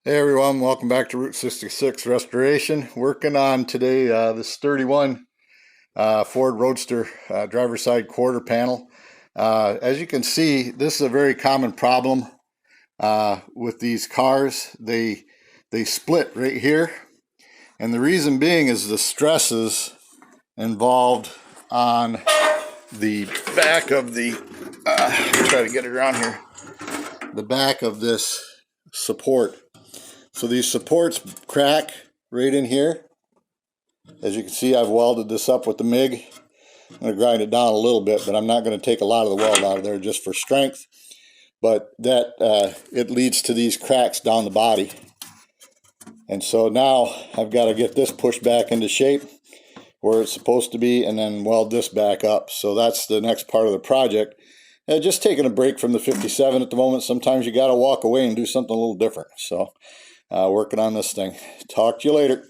Hey everyone, welcome back to Route 66 Restoration. Working on today this 31 Ford Roadster driver's side quarter panel. As you can see, this is a very common problem with these cars. They split right here, and the reason being is the stresses involved on the back of the try to get it around here, the back of this support. So these supports crack right in here. As you can see, I've welded this up with the MIG. I'm going to grind it down a little bit, but I'm not going to take a lot of the weld out of there just for strength. But that it leads to these cracks down the body. And so now I've got to get this pushed back into shape where it's supposed to be and then weld this back up. So that's the next part of the project. Just taking a break from the 57 at the moment. Sometimes you got to walk away and do something a little different. So working on this thing. Talk to you later.